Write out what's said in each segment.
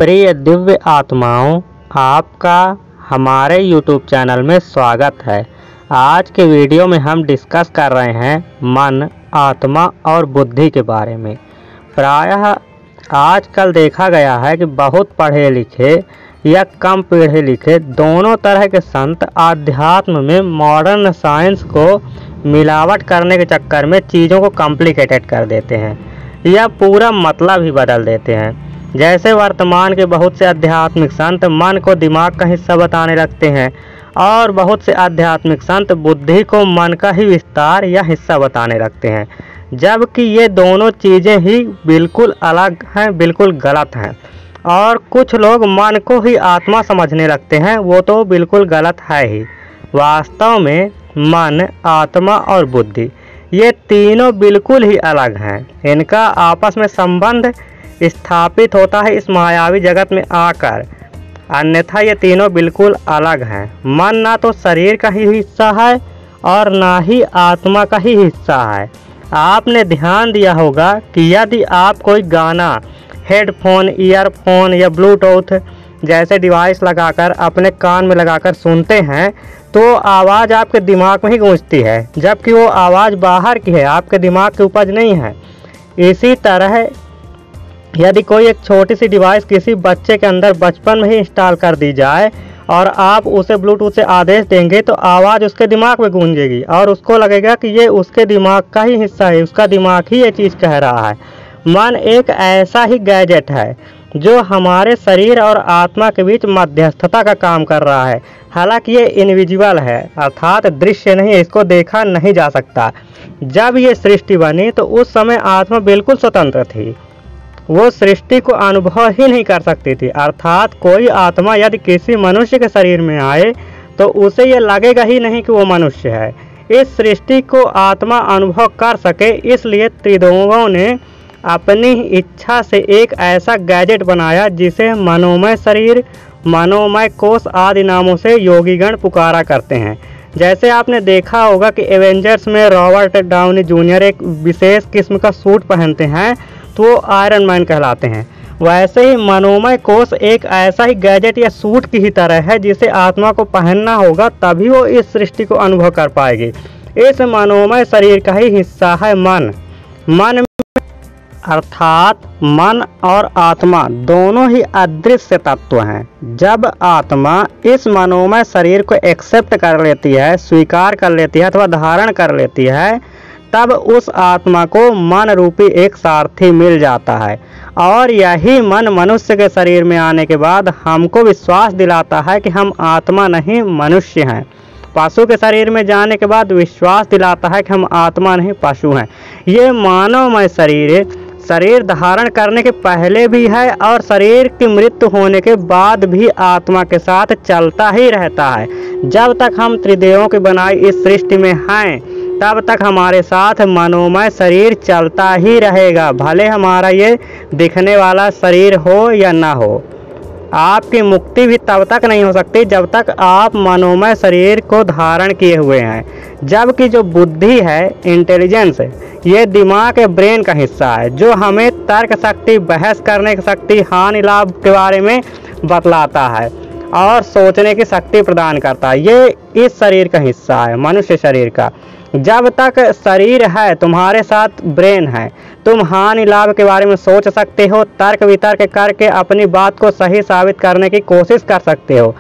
प्रिय दिव्य आत्माओं, आपका हमारे YouTube चैनल में स्वागत है। आज के वीडियो में हम डिस्कस कर रहे हैं मन, आत्मा और बुद्धि के बारे में। प्रायः आजकल देखा गया है कि बहुत पढ़े लिखे या कम पढ़े लिखे दोनों तरह के संत आध्यात्म में मॉडर्न साइंस को मिलावट करने के चक्कर में चीज़ों को कॉम्प्लिकेटेड कर देते हैं या पूरा मतलब ही बदल देते हैं। जैसे वर्तमान के बहुत से आध्यात्मिक संत मन को दिमाग का हिस्सा बताने लगते हैं और बहुत से आध्यात्मिक संत बुद्धि को मन का ही विस्तार या हिस्सा बताने लगते हैं, जबकि ये दोनों चीज़ें ही बिल्कुल अलग हैं, बिल्कुल गलत हैं। और कुछ लोग मन को ही आत्मा समझने लगते हैं, वो तो बिल्कुल गलत है ही। वास्तव में मन, आत्मा और बुद्धि ये तीनों बिल्कुल ही अलग हैं। इनका आपस में संबंध स्थापित होता है इस मायावी जगत में आकर, अन्यथा ये तीनों बिल्कुल अलग हैं। मन ना तो शरीर का ही हिस्सा है और ना ही आत्मा का ही हिस्सा है। आपने ध्यान दिया होगा कि यदि आप कोई गाना हेडफोन, ईयरफोन या ब्लूटूथ जैसे डिवाइस लगाकर अपने कान में लगाकर सुनते हैं तो आवाज़ आपके दिमाग में ही गूंजती है, जबकि वो आवाज़ बाहर की है, आपके दिमाग की उपज नहीं है। इसी तरह यदि कोई एक छोटी सी डिवाइस किसी बच्चे के अंदर बचपन में ही इंस्टॉल कर दी जाए और आप उसे ब्लूटूथ से आदेश देंगे तो आवाज़ उसके दिमाग में गूंजेगी और उसको लगेगा कि ये उसके दिमाग का ही हिस्सा है, उसका दिमाग ही ये चीज़ कह रहा है। मन एक ऐसा ही गैजेट है जो हमारे शरीर और आत्मा के बीच मध्यस्थता का काम कर रहा है। हालांकि ये इनविजिबल है, अर्थात दृश्य नहीं, इसको देखा नहीं जा सकता। जब ये सृष्टि बनी तो उस समय आत्मा बिल्कुल स्वतंत्र थी, वो सृष्टि को अनुभव ही नहीं कर सकती थी। अर्थात कोई आत्मा यदि किसी मनुष्य के शरीर में आए तो उसे ये लगेगा ही नहीं कि वो मनुष्य है। इस सृष्टि को आत्मा अनुभव कर सके इसलिए त्रिदेवों ने अपनी इच्छा से एक ऐसा गैजेट बनाया जिसे मनोमय शरीर, मनोमय कोष आदि नामों से योगीगण पुकारा करते हैं। जैसे आपने देखा होगा कि एवेंजर्स में रॉबर्ट डाउनी जूनियर एक विशेष किस्म का सूट पहनते हैं तो वो आयरन मैन कहलाते हैं। वैसे ही मनोमय कोष एक ऐसा ही गैजेट या सूट की ही तरह है जिसे आत्मा को पहनना होगा, तभी वो इस सृष्टि को अनुभव कर पाएगी। इस मनोमय शरीर का ही हिस्सा है मन। मन अर्थात मन और आत्मा दोनों ही अदृश्य तत्व हैं। जब आत्मा इस मनोमय शरीर को एक्सेप्ट कर लेती है, स्वीकार कर लेती है अथवा धारण कर लेती है, तब उस आत्मा को मन रूपी एक सारथी मिल जाता है और यही मन मनुष्य के शरीर में आने के बाद हमको विश्वास दिलाता है कि हम आत्मा नहीं मनुष्य हैं। पशु के शरीर में जाने के बाद विश्वास दिलाता है कि हम आत्मा नहीं पशु हैं। ये मानवमय शरीर धारण करने के पहले भी है और शरीर की मृत्यु होने के बाद भी आत्मा के साथ चलता ही रहता है। जब तक हम त्रिदेवों की बनाई इस सृष्टि में हैं तब तक हमारे साथ मनोमय शरीर चलता ही रहेगा, भले हमारा ये दिखने वाला शरीर हो या ना हो। आपकी मुक्ति भी तब तक नहीं हो सकती जब तक आप मनोमय शरीर को धारण किए हुए हैं। जबकि जो बुद्धि है, इंटेलिजेंस, ये दिमाग के ब्रेन का हिस्सा है जो हमें तर्क शक्ति, बहस करने की शक्ति, हानि लाभ के बारे में बतलाता है और सोचने की शक्ति प्रदान करता है। ये इस शरीर का हिस्सा है, मनुष्य शरीर का। जब तक शरीर है, तुम्हारे साथ ब्रेन है, तुम हानि लाभ के बारे में सोच सकते हो, तर्क वितर्क करके अपनी बात को सही साबित करने की कोशिश कर सकते हो,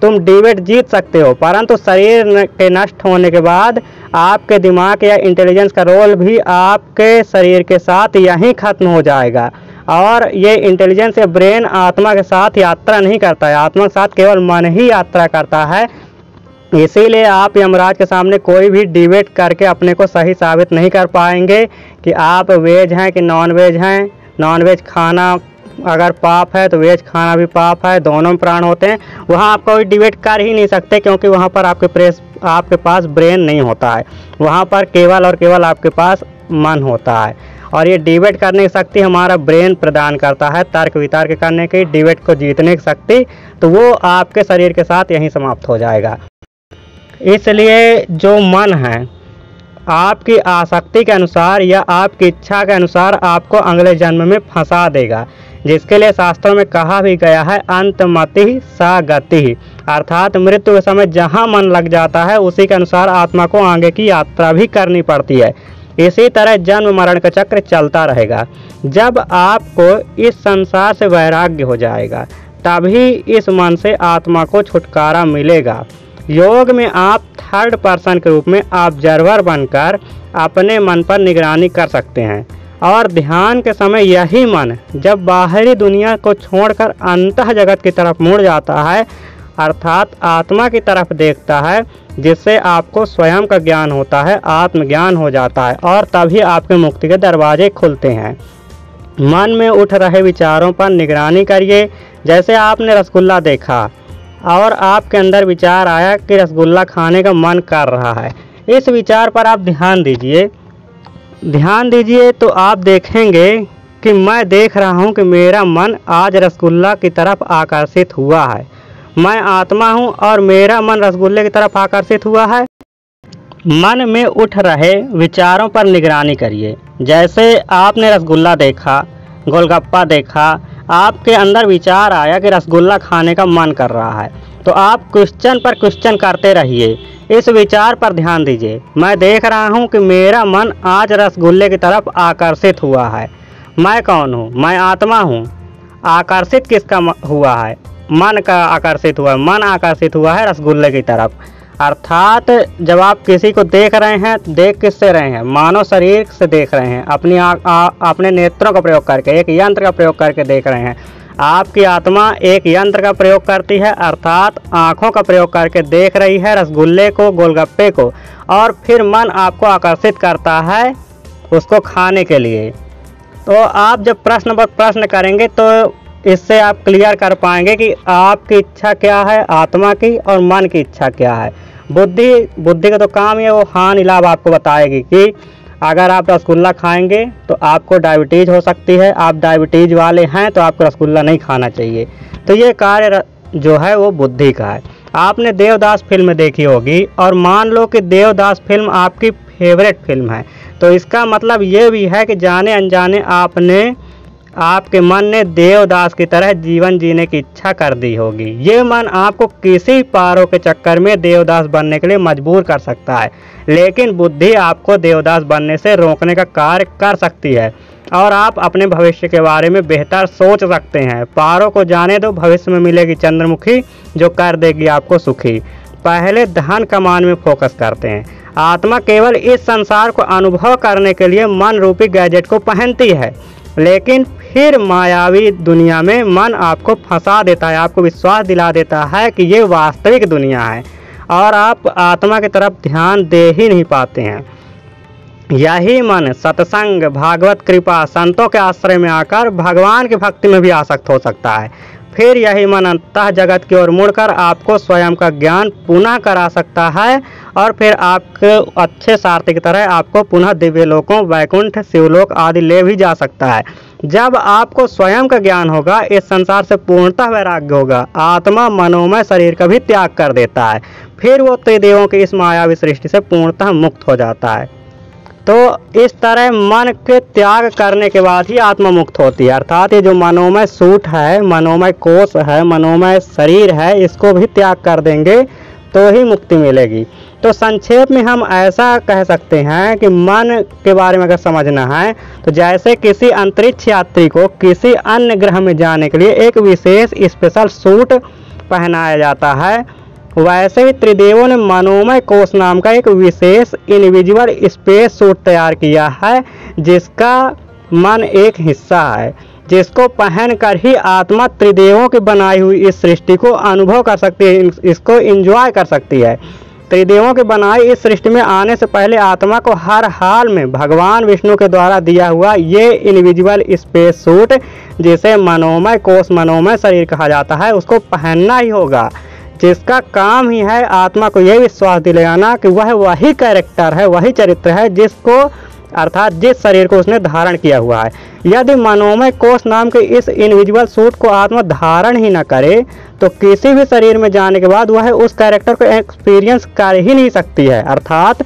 तुम डिबेट जीत सकते हो। परंतु शरीर के नष्ट होने के बाद आपके दिमाग या इंटेलिजेंस का रोल भी आपके शरीर के साथ यहीं खत्म हो जाएगा और ये इंटेलिजेंस या ब्रेन आत्मा के साथ यात्रा नहीं करता है, आत्मा के साथ केवल मन ही यात्रा करता है। इसीलिए आप यमराज के सामने कोई भी डिबेट करके अपने को सही साबित नहीं कर पाएंगे कि आप वेज हैं कि नॉन वेज हैं। नॉन वेज खाना अगर पाप है तो वेज खाना भी पाप है, दोनों में प्राण होते हैं। वहाँ आप कोई डिबेट कर ही नहीं सकते क्योंकि वहाँ पर आपके पास ब्रेन नहीं होता है, वहाँ पर केवल और केवल आपके पास मन होता है। और ये डिबेट करने की शक्ति हमारा ब्रेन प्रदान करता है, तर्क वितर्क करने की, डिबेट को जीतने की शक्ति, तो वो आपके शरीर के साथ यहीं समाप्त हो जाएगा। इसलिए जो मन है आपकी आसक्ति के अनुसार या आपकी इच्छा के अनुसार आपको अगले जन्म में फंसा देगा। जिसके लिए शास्त्रों में कहा भी गया है अंतमति सा गति, अर्थात मृत्यु के समय जहाँ मन लग जाता है उसी के अनुसार आत्मा को आगे की यात्रा भी करनी पड़ती है। इसी तरह जन्म मरण का चक्र चलता रहेगा। जब आपको इस संसार से वैराग्य हो जाएगा तभी इस मन से आत्मा को छुटकारा मिलेगा। योग में आप थर्ड पर्सन के रूप में ऑब्जर्वर बनकर अपने मन पर निगरानी कर सकते हैं और ध्यान के समय यही मन जब बाहरी दुनिया को छोड़कर अंतः जगत की तरफ मुड़ जाता है अर्थात आत्मा की तरफ देखता है, जिससे आपको स्वयं का ज्ञान होता है, आत्मज्ञान हो जाता है और तभी आपके मुक्ति के दरवाजे खुलते हैं। मन में उठ रहे विचारों पर निगरानी करिए। जैसे आपने रसगुल्ला देखा और आपके अंदर विचार आया कि रसगुल्ला खाने का मन कर रहा है, इस विचार पर आप ध्यान दीजिए तो आप देखेंगे कि मैं देख रहा हूँ कि मेरा मन आज रसगुल्ला की तरफ आकर्षित हुआ है। मैं आत्मा हूँ और मेरा मन रसगुल्ले की तरफ आकर्षित हुआ है। मन में उठ रहे विचारों पर निगरानी करिए। जैसे आपने रसगुल्ला देखा, गोलगप्पा देखा, आपके अंदर विचार आया कि रसगुल्ला खाने का मन कर रहा है, तो आप क्वेश्चन पर क्वेश्चन करते रहिए। इस विचार पर ध्यान दीजिए, मैं देख रहा हूँ कि मेरा मन आज रसगुल्ले की तरफ आकर्षित हुआ है। मैं कौन हूँ? मैं आत्मा हूँ। आकर्षित किसका हुआ है? मन का आकर्षित हुआ। मन आकर्षित हुआ है रसगुल्ले की तरफ। अर्थात जब आप किसी को देख रहे हैं, देख किससे रहे हैं? मानव शरीर से देख रहे हैं, अपने नेत्रों का प्रयोग करके, एक यंत्र का प्रयोग करके देख रहे हैं। आपकी आत्मा एक यंत्र का प्रयोग करती है, अर्थात आँखों का प्रयोग करके देख रही है रसगुल्ले को, गोलगप्पे को, और फिर मन आपको आकर्षित करता है उसको खाने के लिए। तो आप जब प्रश्न पर प्रश्न करेंगे तो इससे आप क्लियर कर पाएंगे कि आपकी इच्छा क्या है, आत्मा की, और मन की इच्छा क्या है। बुद्धि का तो काम है वो हानि लाभ आपको बताएगी कि अगर आप रसगुल्ला खाएंगे तो आपको डायबिटीज़ हो सकती है, आप डायबिटीज़ वाले हैं तो आपको रसगुल्ला नहीं खाना चाहिए। तो ये कार्य जो है वो बुद्धि का है। आपने देवदास फिल्म देखी होगी और मान लो कि देवदास फिल्म आपकी फेवरेट फिल्म है, तो इसका मतलब ये भी है कि जाने अनजाने आपके मन ने देवदास की तरह जीवन जीने की इच्छा कर दी होगी। ये मन आपको किसी पारों के चक्कर में देवदास बनने के लिए मजबूर कर सकता है, लेकिन बुद्धि आपको देवदास बनने से रोकने का कार्य कर सकती है और आप अपने भविष्य के बारे में बेहतर सोच सकते हैं। पारों को जाने दो, भविष्य में मिलेगी चंद्रमुखी जो कर देगी आपको सुखी। पहले धन कमाने में फोकस करते हैं। आत्मा केवल इस संसार को अनुभव करने के लिए मन रूपी गैजेट को पहनती है, लेकिन फिर मायावी दुनिया में मन आपको फंसा देता है, आपको विश्वास दिला देता है कि ये वास्तविक दुनिया है और आप आत्मा की तरफ ध्यान दे ही नहीं पाते हैं। यही मन सत्संग, भागवत कृपा, संतों के आश्रय में आकर भगवान की भक्ति में भी आसक्त हो सकता है। फिर यही मन अंतः जगत की ओर मुड़कर आपको स्वयं का ज्ञान पुनः करा सकता है और फिर आपके अच्छे सारथी की तरह आपको पुनः दिव्य लोकों, वैकुंठ, शिवलोक आदि ले भी जा सकता है। जब आपको स्वयं का ज्ञान होगा, इस संसार से पूर्णतः वैराग्य होगा, आत्मा मनोमय शरीर का भी त्याग कर देता है। फिर वो त्रिदेवों की इस मायावी सृष्टि से पूर्णतः मुक्त हो जाता है। तो इस तरह मन के त्याग करने के बाद ही आत्मा मुक्त होती है। अर्थात ये जो मनोमय सूट है, मनोमय कोष है, मनोमय शरीर है, इसको भी त्याग कर देंगे तो ही मुक्ति मिलेगी। तो संक्षेप में हम ऐसा कह सकते हैं कि मन के बारे में अगर समझना है तो जैसे किसी अंतरिक्ष यात्री को किसी अन्य ग्रह में जाने के लिए एक विशेष स्पेशल सूट पहनाया जाता है, वैसे ही त्रिदेवों ने मनोमय कोष नाम का एक विशेष इनविजिबल स्पेस सूट तैयार किया है, जिसका मन एक हिस्सा है, जिसको पहनकर ही आत्मा त्रिदेवों की बनाई हुई इस सृष्टि को अनुभव कर सकती है, इसको एंजॉय कर सकती है। त्रिदेवों की बनाई इस सृष्टि में आने से पहले आत्मा को हर हाल में भगवान विष्णु के द्वारा दिया हुआ ये इनविजिबल स्पेस सूट, जिसे मनोमय कोष, मनोमय शरीर कहा जाता है, उसको पहनना ही होगा, जिसका काम ही है आत्मा को यह विश्वास दिलाना कि वह वही कैरेक्टर है, वही चरित्र है जिसको अर्थात जिस शरीर को उसने धारण किया हुआ है। यदि मनोमय कोष नाम के इस इनविजिबल सूट को आत्मा धारण ही न करे तो किसी भी शरीर में जाने के बाद वह उस कैरेक्टर को एक्सपीरियंस कर ही नहीं सकती है। अर्थात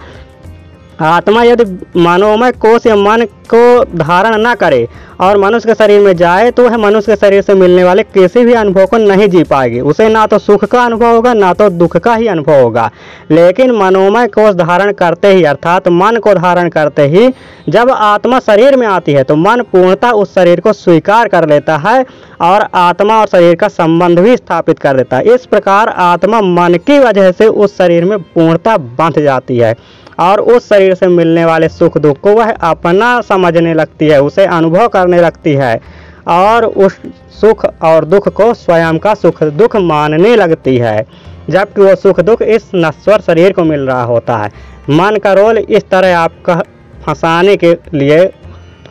आत्मा यदि मनोमय कोश या मन को धारण न करे और मनुष्य के शरीर में जाए तो वह मनुष्य के शरीर से मिलने वाले किसी भी अनुभव को नहीं जी पाएगी। उसे ना तो सुख का अनुभव होगा ना तो दुख का ही अनुभव होगा। लेकिन मनोमय कोश धारण करते ही अर्थात मन को धारण करते ही जब आत्मा शरीर में आती है तो मन पूर्णतः उस शरीर को स्वीकार कर लेता है और आत्मा और शरीर का संबंध भी स्थापित कर देता है। इस प्रकार आत्मा मन की वजह से उस शरीर में पूर्णतः बंध जाती है और उस शरीर से मिलने वाले सुख दुख को वह अपना समझने लगती है, उसे अनुभव करने लगती है और उस सुख और दुख को स्वयं का सुख दुख मानने लगती है, जबकि वो सुख दुख इस नश्वर शरीर को मिल रहा होता है। मन का रोल इस तरह आपका फंसाने के लिए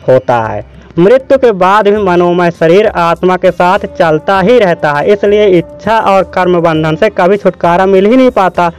होता है। मृत्यु के बाद भी मनोमय शरीर आत्मा के साथ चलता ही रहता है, इसलिए इच्छा और कर्म बंधन से कभी छुटकारा मिल ही नहीं पाता।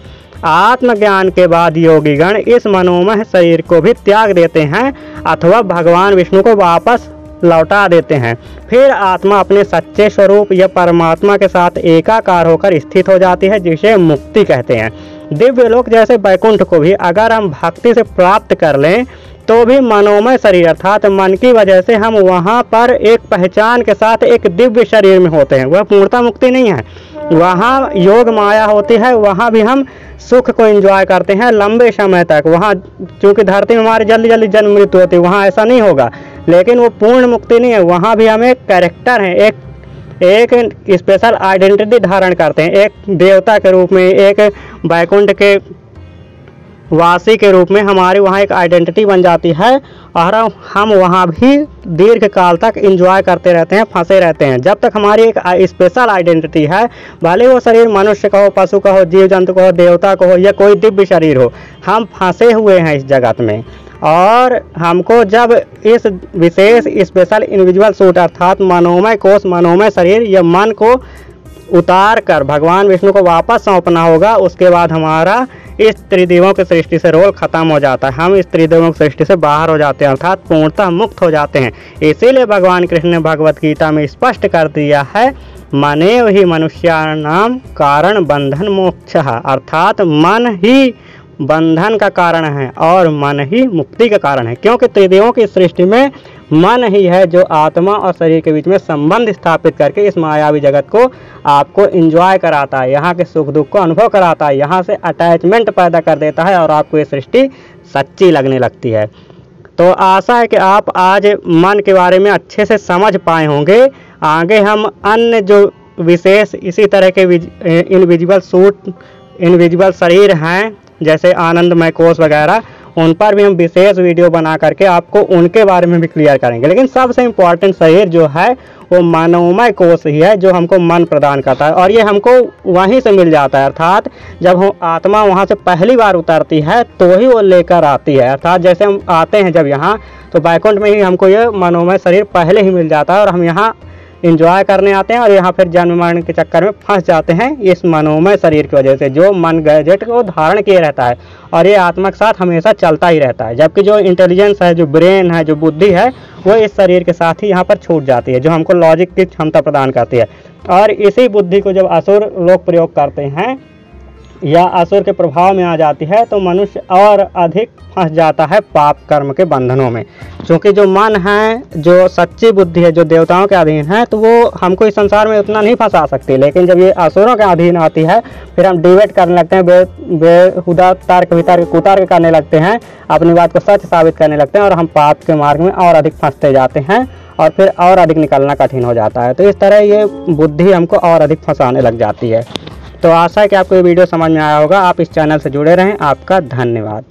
आत्मज्ञान के बाद योगीगण इस मनोमय शरीर को भी त्याग देते हैं अथवा भगवान विष्णु को वापस लौटा देते हैं। फिर आत्मा अपने सच्चे स्वरूप या परमात्मा के साथ एकाकार होकर स्थित हो जाती है, जिसे मुक्ति कहते हैं। दिव्य लोक जैसे वैकुंठ को भी अगर हम भक्ति से प्राप्त कर लें तो भी मनोमय शरीर अर्थात मन की वजह से हम वहाँ पर एक पहचान के साथ एक दिव्य शरीर में होते हैं। वह पूर्णता मुक्ति नहीं है, वहाँ योग माया होती है, वहाँ भी हम सुख को एंजॉय करते हैं लंबे समय तक। वहाँ चूँकि धरती में हमारी जल्दी जल्दी जन्म मृत्यु होती है, वहाँ ऐसा नहीं होगा, लेकिन वो पूर्ण मुक्ति नहीं है। वहाँ भी हम एक कैरेक्टर हैं, एक स्पेशल आइडेंटिटी धारण करते हैं, एक देवता के रूप में, एक वैकुंठ के वासी के रूप में हमारी वहाँ एक आइडेंटिटी बन जाती है और हम वहाँ भी दीर्घ काल तक एंजॉय करते रहते हैं, फंसे रहते हैं। जब तक हमारी एक स्पेशल आइडेंटिटी है, भले वो शरीर मनुष्य का हो, पशु का हो, जीव जंतु का हो, देवता का हो या कोई दिव्य शरीर हो, हम फंसे हुए हैं इस जगत में। और हमको जब इस विशेष स्पेशल इंडिविजुअल सूट अर्थात मनोमय कोश मनोमय शरीर या मन को उतार कर भगवान विष्णु को वापस सौंपना होगा, उसके बाद हमारा इस त्रिदेवों की सृष्टि से रोल खत्म हो जाता है। हम इस त्रिदेवों की सृष्टि से बाहर हो जाते हैं अर्थात पूर्णतः मुक्त हो जाते हैं। इसीलिए भगवान कृष्ण ने भगवत गीता में स्पष्ट कर दिया है, मनेव ही मनुष्याणाम कारण बंधन मोक्षः, अर्थात मन ही बंधन का कारण है और मन ही मुक्ति का कारण है। क्योंकि त्रिदेवों की सृष्टि में मन ही है जो आत्मा और शरीर के बीच में संबंध स्थापित करके इस मायावी जगत को आपको एंजॉय कराता है, यहाँ के सुख दुख को अनुभव कराता है, यहाँ से अटैचमेंट पैदा कर देता है और आपको ये सृष्टि सच्ची लगने लगती है। तो आशा है कि आप आज मन के बारे में अच्छे से समझ पाए होंगे। आगे हम अन्य जो विशेष इसी तरह के इनविजिबल सूट इनविजिबल शरीर हैं जैसे आनंदमय कोश वगैरह, उन पर भी हम विशेष वीडियो बना करके आपको उनके बारे में भी क्लियर करेंगे। लेकिन सबसे इम्पोर्टेंट शरीर जो है वो मनोमय कोश ही है जो हमको मन प्रदान करता है और ये हमको वहीं से मिल जाता है। अर्थात जब हम आत्मा वहाँ से पहली बार उतरती है तो ही वो लेकर आती है। अर्थात जैसे हम आते हैं जब यहाँ तो वैकुंठ में ही हमको ये मनोमय शरीर पहले ही मिल जाता है और हम यहाँ इंजॉय करने आते हैं और यहाँ फिर जन्म मरण के चक्कर में फंस जाते हैं इस मनोमय शरीर की वजह से जो मन गैजेट को धारण किए रहता है और ये आत्मा के साथ हमेशा चलता ही रहता है। जबकि जो इंटेलिजेंस है, जो ब्रेन है, जो बुद्धि है, वो इस शरीर के साथ ही यहाँ पर छूट जाती है, जो हमको लॉजिक की क्षमता प्रदान करती है। और इसी बुद्धि को जब असुर लोग प्रयोग करते हैं या असुर के प्रभाव में आ जाती है तो मनुष्य और अधिक फंस जाता है पाप कर्म के बंधनों में। क्योंकि जो मन है, जो सच्ची बुद्धि है, जो देवताओं के अधीन है, तो वो हमको इस संसार में उतना नहीं फंसा सकती। लेकिन जब ये असुरों के अधीन आती है फिर हम डिबेट करने लगते हैं, बेहुदा तर्क वितर्क कुतर्क करने लगते हैं, अपनी बात को सच साबित करने लगते हैं और हम पाप के मार्ग में और अधिक फंसते जाते हैं और फिर और अधिक निकलना कठिन हो जाता है। तो इस तरह ये बुद्धि हमको और अधिक फंसाने लग जाती है। तो आशा है कि आपको ये वीडियो समझ में आया होगा। आप इस चैनल से जुड़े रहें। आपका धन्यवाद।